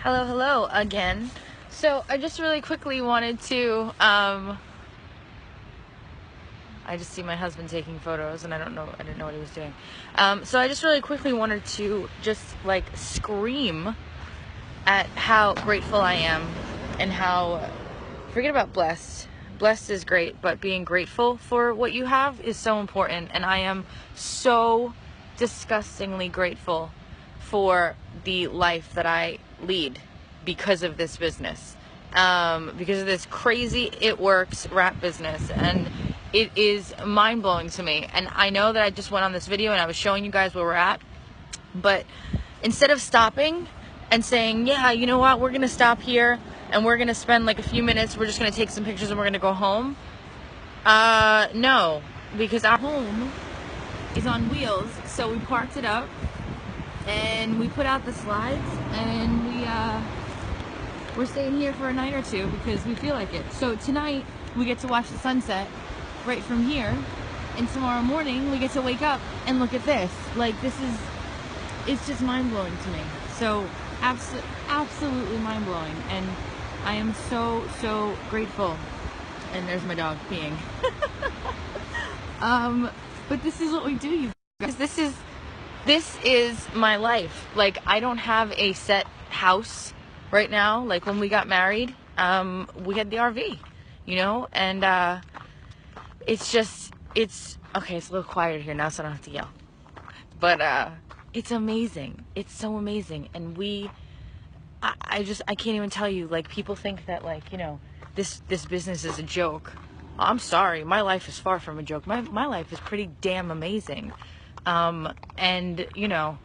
Hello again. So I just really quickly wanted to, I just see my husband taking photos and I didn't know what he was doing. So I just really quickly wanted to just like scream at how grateful I am and how, forget about blessed. Blessed is great, but being grateful for what you have is so important. And I am so disgustingly grateful for the life that I lead because of this business, because of this crazy it works rap business, and it is mind-blowing to me. And I know that I just went on this video and I was showing you guys where we're at, but instead of stopping and saying, yeah, you know what, we're gonna stop here and we're gonna spend like a few minutes, we're just gonna take some pictures and we're gonna go home, no, because our home is on wheels. So we parked it up and we put out the slides, and we're staying here for a night or two because we feel like it. So tonight we get to watch the sunset right from here, and tomorrow morning we get to wake up and look at this. Like, it's just mind-blowing to me. So absolutely mind-blowing, and I am so grateful. And there's my dog peeing. But this is what we do, you guys. This is my life. Like, I don't have a set house right now. Like, when we got married, we had the RV, you know, and it's okay, it's a little quieter here now, so I don't have to yell. But it's amazing. It's so amazing. And I can't even tell you, like, people think that, like, you know, this business is a joke. I'm sorry, my life is far from a joke. My life is pretty damn amazing. And you know,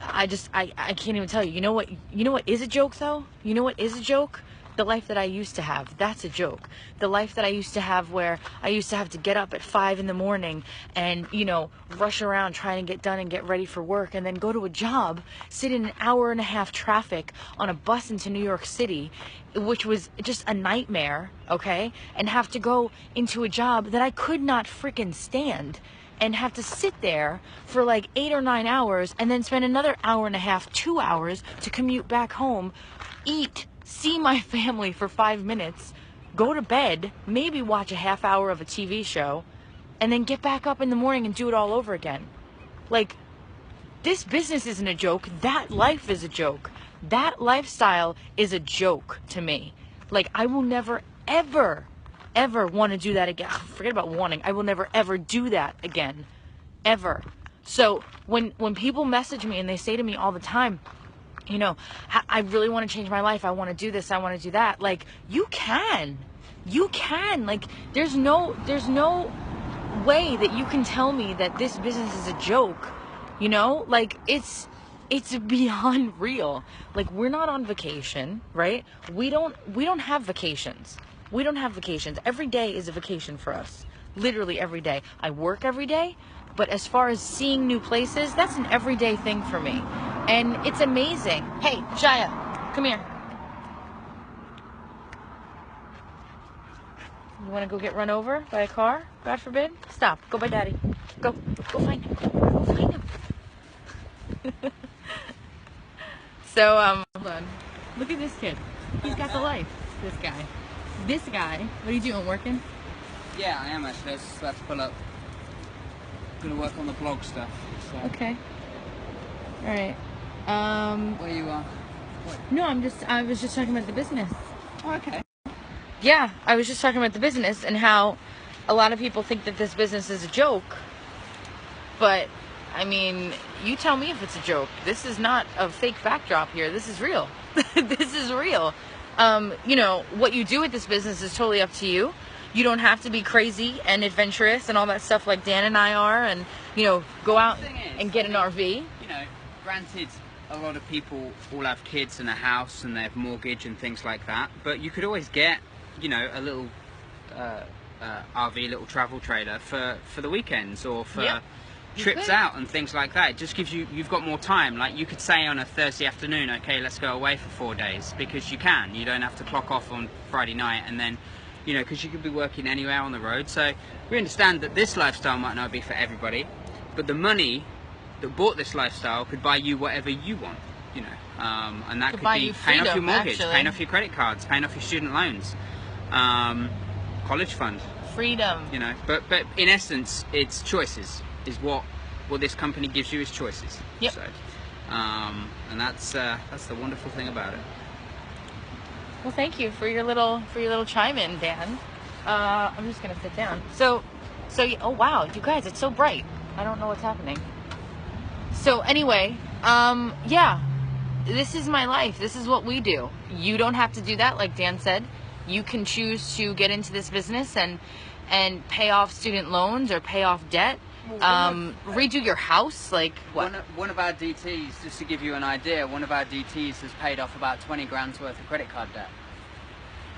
I can't even tell you. You know what is a joke though? You know what is a joke? The life that I used to have, that's a joke. The life that I used to have, where I used to have to get up at 5 in the morning and, you know, rush around trying to get done and get ready for work, and then go to a job, sit in an hour and a half traffic on a bus into New York City, which was just a nightmare, okay? And have to go into a job that I could not freaking stand, and have to sit there for like 8 or 9 hours, and then spend another hour and a half, 2 hours to commute back home, eat, see my family for 5 minutes, go to bed, maybe watch a half hour of a TV show, and then get back up in the morning and do it all over again. Like, this business isn't a joke. That life is a joke. That lifestyle is a joke to me. Like, I will never, ever want to do that again. Forget about wanting. I will never, ever do that again. Ever. So when people message me and they say to me all the time, you know, I really want to change my life, I want to do this, I want to do that. Like, you can. Like, there's no way that you can tell me that this business is a joke. You know, like, it's beyond real. Like, we're not on vacation, right? We don't have vacations. We don't have vacations. Every day is a vacation for us. Literally every day. I work every day, but as far as seeing new places, that's an everyday thing for me. And it's amazing. Hey, Shia, come here. You want to go get run over by a car? God forbid? Stop. Go by Daddy. Go find him. Go find him. So, hold on. Look at this kid. He's got the life. This guy. What are you doing? Working? Yeah, I am actually. I was just about to pull up. I'm gonna work on the blog stuff. So. Okay. All right. Where you are? No, I was just talking about the business. Oh, okay. Yeah, I was just talking about the business and how a lot of people think that this business is a joke. But, I mean, you tell me if it's a joke. This is not a fake backdrop here. This is real. This is real. You know, what you do with this business is totally up to you. You don't have to be crazy and adventurous and all that stuff like Dan and I are, and, you know, go out and get an RV. You know, granted, a lot of people all have kids and a house and they have mortgage and things like that, but you could always get, you know, a little RV, little travel trailer for the weekends, or for trips out and things like that. It just gives you've got more time. Like, you could say on a Thursday afternoon, okay, let's go away for 4 days, because you don't have to clock off on Friday night, and then, you know, because you could be working anywhere on the road. So we understand that this lifestyle might not be for everybody, but the money that bought this lifestyle could buy you whatever you want. you know, and that could buy be you paying off your freedom, mortgage, actually. paying off your credit cards, paying off your student loans, college fund, Freedom. you know. But in essence, it's choices. Is what this company gives you is choices. Yep. So, and that's the wonderful thing about it. Well, thank you for your little chime in, Dan. I'm just gonna sit down. So, oh wow, you guys, it's so bright. I don't know what's happening. So anyway, yeah, this is my life. This is what we do. You don't have to do that, like Dan said. You can choose to get into this business and pay off student loans or pay off debt. Redo your house, like what? One of our DTs, just to give you an idea, one of our DTs has paid off about 20 grand's worth of credit card debt.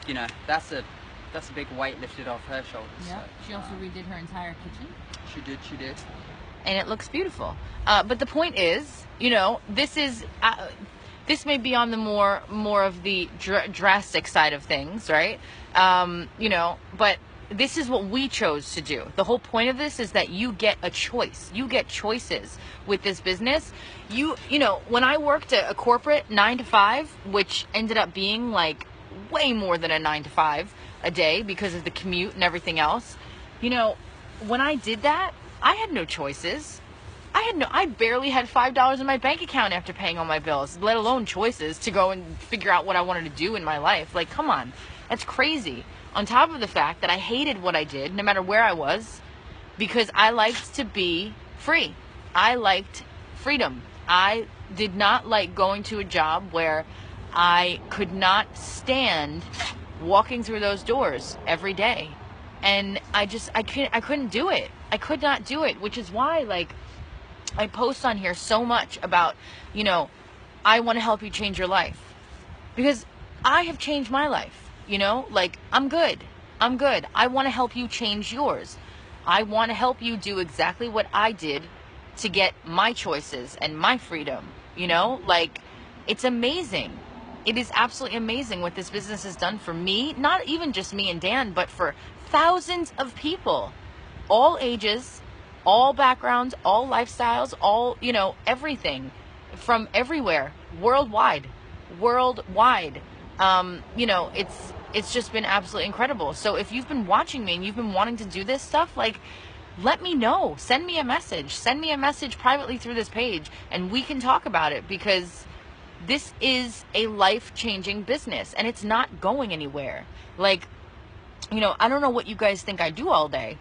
You know, that's a big weight lifted off her shoulders. Yeah. So, She also redid her entire kitchen. She did. And it looks beautiful. But the point is, you know, this may be on the more of the drastic side of things, right? You know, but this is what we chose to do. The whole point of this is that you get a choice. You get choices with this business. You know, when I worked at a corporate 9 to 5, which ended up being like way more than a 9 to 5 a day because of the commute and everything else, you know, when I did that, I had no choices. I barely had $5 in my bank account after paying all my bills, let alone choices to go and figure out what I wanted to do in my life. Like, come on, that's crazy. On top of the fact that I hated what I did, no matter where I was, because I liked to be free. I liked freedom. I did not like going to a job where I could not stand walking through those doors every day. And I couldn't do it. I could not do it, which is why, like, I post on here so much about, you know, I want to help you change your life. Because I have changed my life. You know, like, I'm good. I want to help you change yours. I want to help you do exactly what I did to get my choices and my freedom. You know, like, it's amazing. It is absolutely amazing what this business has done for me. Not even just me and Dan, but for thousands of people. All ages, all backgrounds, all lifestyles, all, you know, everything from everywhere, worldwide. You know, it's just been absolutely incredible. So if you've been watching me and you've been wanting to do this stuff, like, let me know. Send me a message privately through this page, and we can talk about it, because this is a life-changing business and it's not going anywhere. Like, you know, I don't know what you guys think I do all day.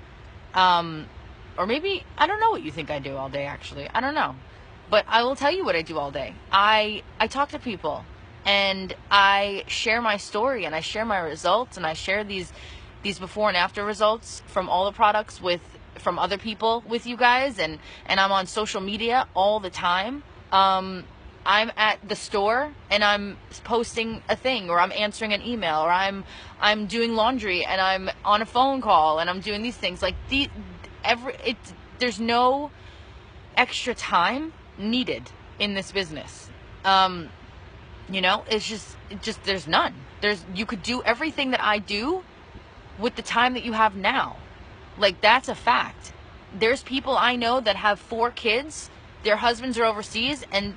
Or maybe, I don't know what you think I do all day, actually. I don't know. But I will tell you what I do all day. I talk to people, and I share my story, and I share my results, and I share these before and after results from all the products from other people with you guys, and I'm on social media all the time. I'm at the store and I'm posting a thing, or I'm answering an email, or I'm doing laundry and I'm on a phone call and I'm doing these things. Like, there's no extra time needed in this business. You know, it's just there's none. You could do everything that I do with the time that you have now. Like, that's a fact. There's people I know that have 4 kids, their husbands are overseas, and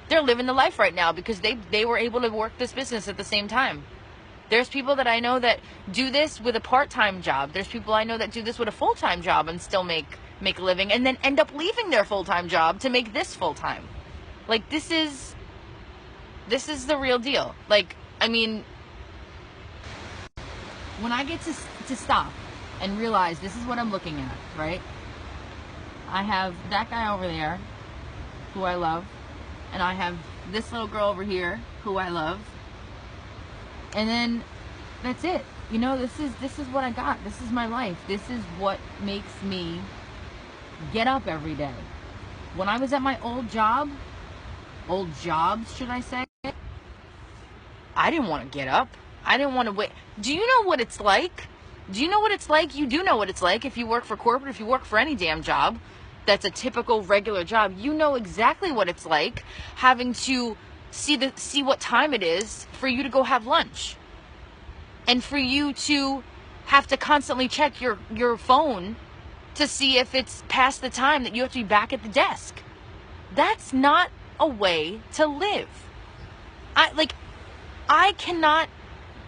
they're living the life right now because they were able to work this business at the same time. There's people that I know that do this with a part-time job. There's people I know that do this with a full-time job and still make a living, and then end up leaving their full-time job to make this full-time. Like, this is the real deal. Like, I mean, when I get to stop and realize this is what I'm looking at, right? I have that guy over there who I love, and I have this little girl over here who I love, and then that's it. You know, this is what I got. This is my life. This is what makes me get up every day. When I was at my old jobs, should I say, I didn't want to get up. I didn't want to wait. Do you know what it's like? Do you know what it's like? You do know what it's like if you work for corporate, if you work for any damn job that's a typical regular job. You know exactly what it's like having to see what time it is for you to go have lunch, and for you to have to constantly check your phone to see if it's past the time that you have to be back at the desk. That's not a way to live. I cannot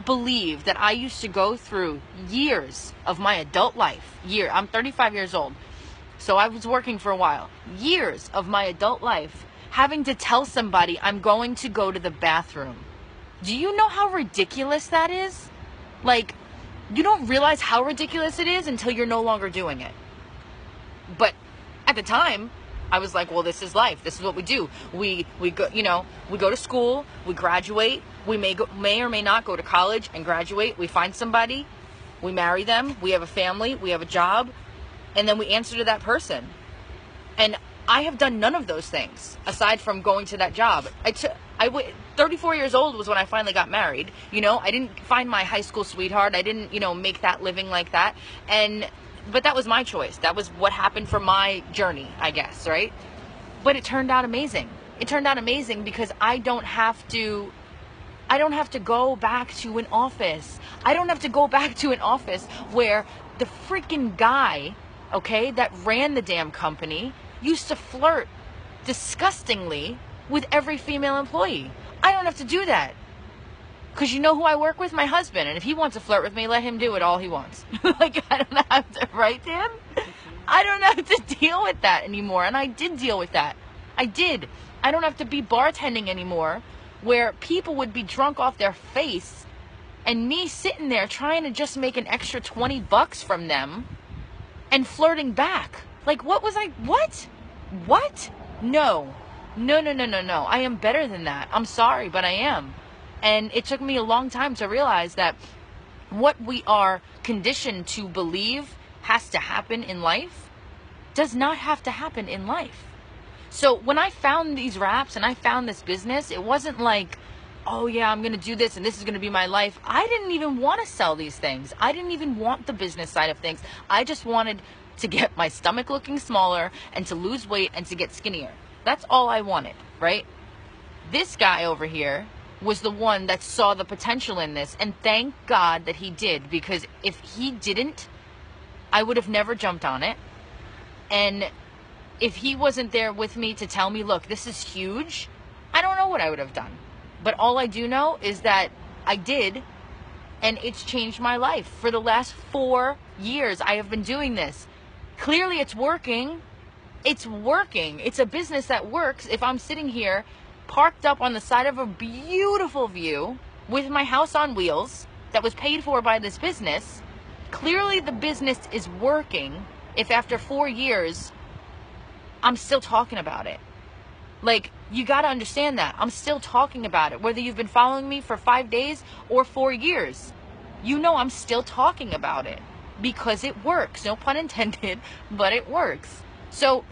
believe that I used to go through years of my adult life. I'm 35 years old. So I was working for a while. Years of my adult life having to tell somebody I'm going to go to the bathroom. Do you know how ridiculous that is? Like, you don't realize how ridiculous it is until you're no longer doing it. But at the time, I was like, well, this is life. This is what we do. We go, we go to school, we graduate, we may or may not go to college and graduate. We find somebody, we marry them, we have a family, we have a job, and then we answer to that person. And I have done none of those things aside from going to that job. 34 years old was when I finally got married. I didn't find my high school sweetheart. I didn't, make that living like that. But that was my choice. That was what happened for my journey, I guess, right? But it turned out amazing. It turned out amazing because I don't have to go back to an office. I don't have to go back to an office where the freaking guy, okay, that ran the damn company used to flirt disgustingly with every female employee. I don't have to do that. Because you know who I work with? My husband. And if he wants to flirt with me, let him do it all he wants. Like, I don't have to, right, Dan? I don't have to deal with that anymore. And I did deal with that. I did. I don't have to be bartending anymore where people would be drunk off their face and me sitting there trying to just make an extra $20 from them and flirting back. Like, what? No. I am better than that. I'm sorry, but I am. And it took me a long time to realize that what we are conditioned to believe has to happen in life does not have to happen in life. So when I found these wraps and I found this business, it wasn't like, oh yeah, I'm going to do this and this is going to be my life. I didn't even want to sell these things. I didn't even want the business side of things. I just wanted to get my stomach looking smaller and to lose weight and to get skinnier. That's all I wanted, right? This guy over here was the one that saw the potential in this, and thank God that he did, because if he didn't, I would have never jumped on it. And if he wasn't there with me to tell me, look, this is huge, I don't know what I would have done. But all I do know is that I did, and it's changed my life. For the last 4 years, I have been doing this. Clearly it's working. It's working. It's a business that works. If I'm sitting here parked up on the side of a beautiful view with my house on wheels that was paid for by this business, clearly the business is working if after 4 years I'm still talking about it. Like, you got to understand that. I'm still talking about it. Whether you've been following me for 5 days or 4 years, I'm still talking about it because it works. No pun intended, but it works. So,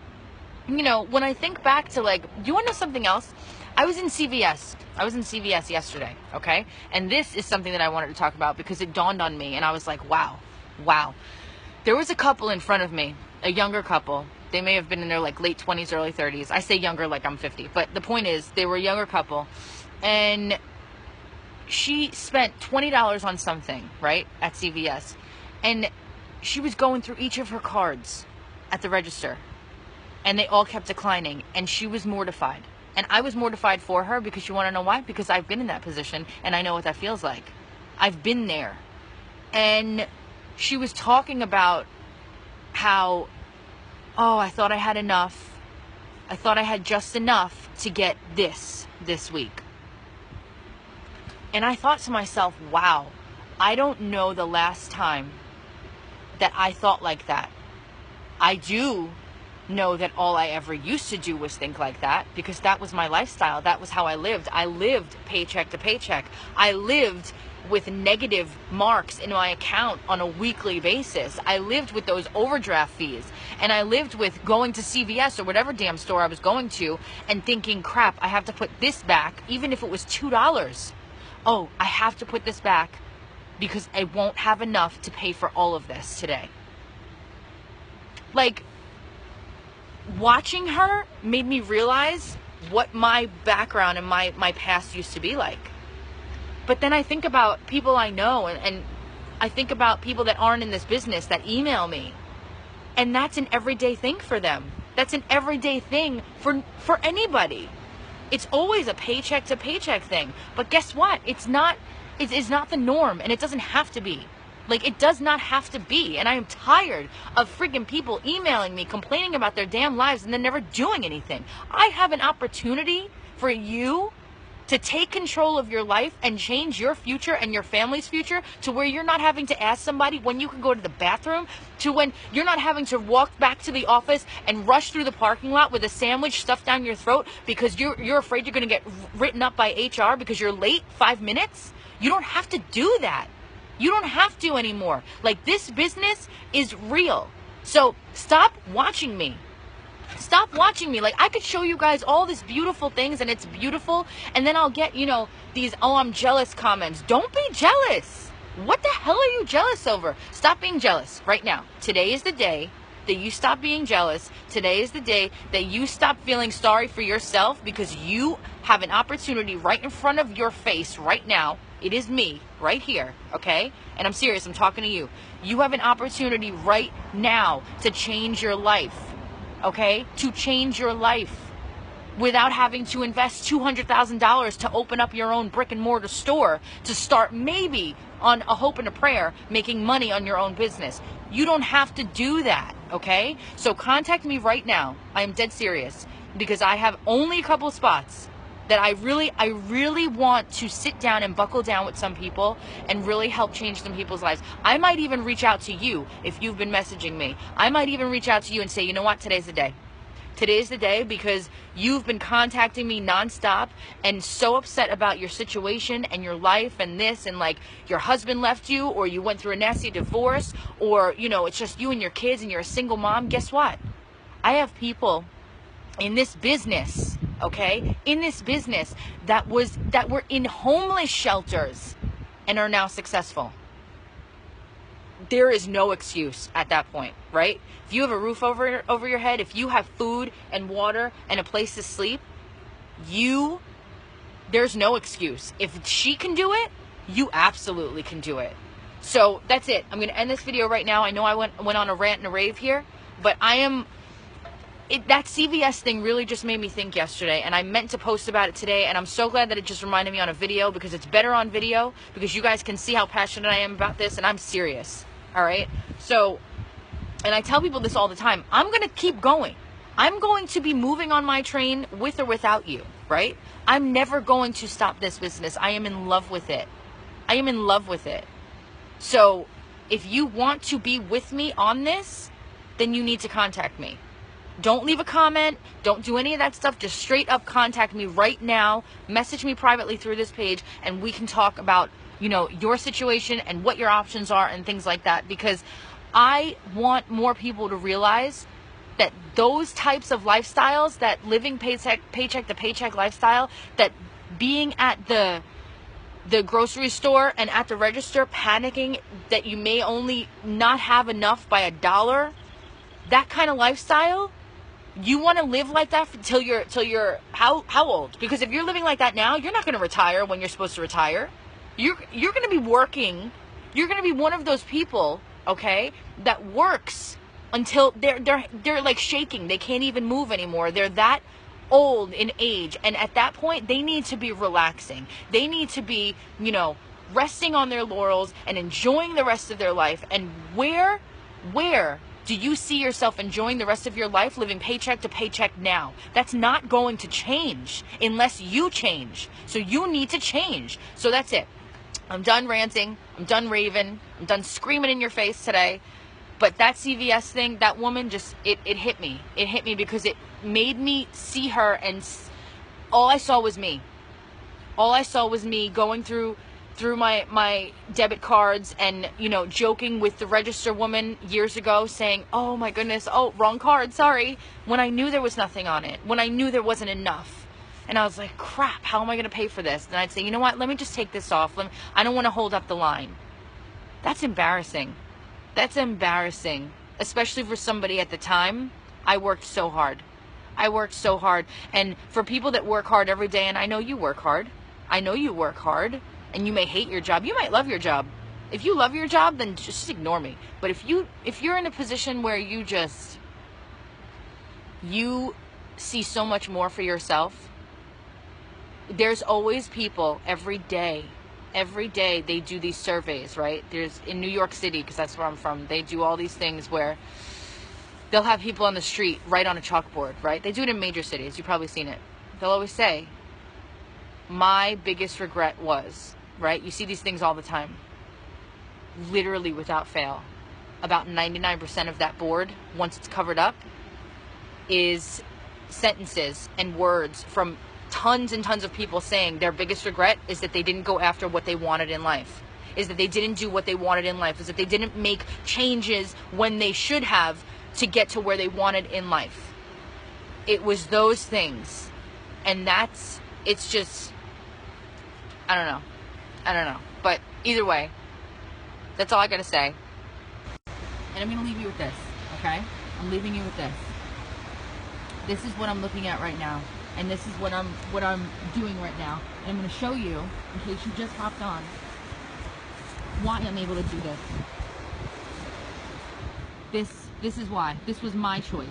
when I think back to, like, you want to know something else? I was in CVS. Yesterday, okay? And this is something that I wanted to talk about because it dawned on me, and I was like, wow. There was a couple in front of me, a younger couple. They may have been in their, like, late 20s, early 30s. I say younger like I'm 50. But the point is, they were a younger couple, and she spent $20 on something, right, at CVS. And she was going through each of her cards at the register, and they all kept declining, and she was mortified. And I was mortified for her because you want to know why? Because I've been in that position and I know what that feels like. I've been there. And she was talking about how, oh, I thought I had enough. I thought I had just enough to get this week. And I thought to myself, wow, I don't know the last time that I thought like that. I do know that all I ever used to do was think like that because that was my lifestyle. That was how I lived. I lived paycheck to paycheck. I lived with negative marks in my account on a weekly basis. I lived with those overdraft fees, and I lived with going to CVS or whatever damn store I was going to and thinking, crap, I have to put this back, even if it was $2. Oh, I have to put this back because I won't have enough to pay for all of this today. Like, watching her made me realize what my background and my past used to be like. But then I think about people I know, and I think about people that aren't in this business that email me. And that's an everyday thing for them. That's an everyday thing for anybody. It's always a paycheck to paycheck thing. But guess what? It's not the norm, and it doesn't have to be. Like, it does not have to be. And I am tired of freaking people emailing me, complaining about their damn lives, and then never doing anything. I have an opportunity for you to take control of your life and change your future and your family's future to where you're not having to ask somebody when you can go to the bathroom, to when you're not having to walk back to the office and rush through the parking lot with a sandwich stuffed down your throat because you're afraid you're going to get written up by HR because you're late 5 minutes. You don't have to do that. You don't have to anymore. Like, this business is real. So stop watching me. Stop watching me. Like, I could show you guys all these beautiful things, and it's beautiful, and then I'll get, you know, these, oh, I'm jealous comments. Don't be jealous. What the hell are you jealous over? Stop being jealous right now. Today is the day that you stop being jealous. Today is the day that you stop feeling sorry for yourself, because you have an opportunity right in front of your face right now. It is me right here, okay? And I'm serious, I'm talking to you. You have an opportunity right now to change your life. Okay, to change your life without having to invest $200,000 to open up your own brick and mortar store, to start maybe on a hope and a prayer making money on your own business. You don't have to do that, okay? So contact me right now. I am dead serious, because I have only a couple of spots that I really want to sit down and buckle down with some people and really help change some people's lives. I might even reach out to you if you've been messaging me. I might even reach out to you and say, you know what, today's the day. Today's the day, because you've been contacting me nonstop and so upset about your situation and your life and this, and like your husband left you, or you went through a nasty divorce, or, you know, it's just you and your kids and you're a single mom. Guess what? I have people in this business, okay, in this business that were in homeless shelters and are now successful. There is no excuse at that point, right? If you have a roof over your head, if you have food and water and a place to sleep, there's no excuse. If she can do it, you absolutely can do it. So that's it. I'm going to end this video right now. I know I went on a rant and a rave here, but that CVS thing really just made me think yesterday, and I meant to post about it today, and I'm so glad that it just reminded me on a video, because it's better on video, because you guys can see how passionate I am about this, and I'm serious, all right? So, and I tell people this all the time, I'm going to keep going. I'm going to be moving on my train with or without you, right? I'm never going to stop this business. I am in love with it. I am in love with it. So, if you want to be with me on this, then you need to contact me. Don't leave a comment. Don't do any of that stuff. Just straight up contact me right now. Message me privately through this page, and we can talk about, you know, your situation and what your options are and things like that, because I want more people to realize that those types of lifestyles, that living paycheck to paycheck lifestyle, that being at the grocery store and at the register panicking that you may only not have enough by $1, that kind of lifestyle, you want to live like that till you're how old? Because if you're living like that now, you're not going to retire when you're supposed to retire. You're going to be working. You're going to be one of those people, okay, that works until they're like shaking. They can't even move anymore. They're that old in age, and at that point they need to be relaxing. They need to be, you know, resting on their laurels and enjoying the rest of their life. And where do you see yourself enjoying the rest of your life, living paycheck to paycheck now? That's not going to change unless you change. So you need to change. So that's it. I'm done ranting. I'm done raving. I'm done screaming in your face today. But that CVS thing, that woman, just, it hit me. It hit me because it made me see her, and all I saw was me. All I saw was me going through my debit cards and, you know, joking with the register woman years ago, saying, oh my goodness, oh, wrong card, sorry, when I knew there was nothing on it, when I knew there wasn't enough. And I was like, crap, how am I going to pay for this? And I'd say, you know what, let me just take this off. I don't want to hold up the line. That's embarrassing. That's embarrassing, especially for somebody at the time. I worked so hard. I worked so hard. And for people that work hard every day, and I know you work hard. I know you work hard. And you may hate your job. You might love your job. If you love your job, then just ignore me. But if you're in a position where you see so much more for yourself, there's always people every day they do these surveys, right? There's in New York City, because that's where I'm from, they do all these things where they'll have people on the street write on a chalkboard, right? They do it in major cities. You've probably seen it. They'll always say, my biggest regret was, right? You see these things all the time. Literally without fail. About 99% of that board, once it's covered up, is sentences and words from tons and tons of people saying their biggest regret is that they didn't go after what they wanted in life, is that they didn't do what they wanted in life, is that they didn't make changes when they should have to get to where they wanted in life. It was those things. And it's just, I don't know. But either way, that's all I gotta say. And I'm gonna leave you with this, okay? I'm leaving you with this. This is what I'm looking at right now. And this is what I'm doing right now. And I'm gonna show you, in case you just hopped on, why I'm able to do this. This is why. This was my choice.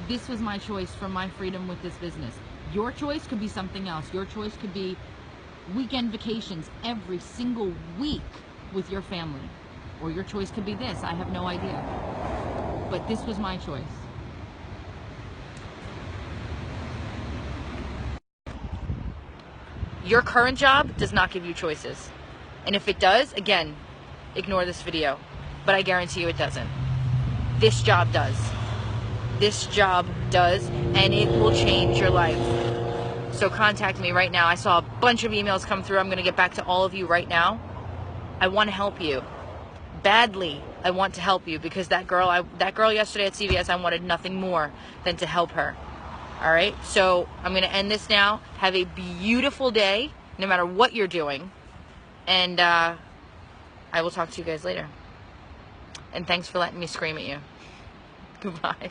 This was my choice for my freedom with this business. Your choice could be something else. Your choice could be weekend vacations every single week with your family. Or your choice could be this. I have no idea. But this was my choice. Your current job does not give you choices. And if it does, again, ignore this video. But I guarantee you it doesn't. This job does. This job does, and it will change your life. So contact me right now. I saw a bunch of emails come through. I'm going to get back to all of you right now. I want to help you. Badly, I want to help you, because that girl yesterday at CVS, I wanted nothing more than to help her. All right? So I'm going to end this now. Have a beautiful day, no matter what you're doing. And I will talk to you guys later. And thanks for letting me scream at you. Goodbye.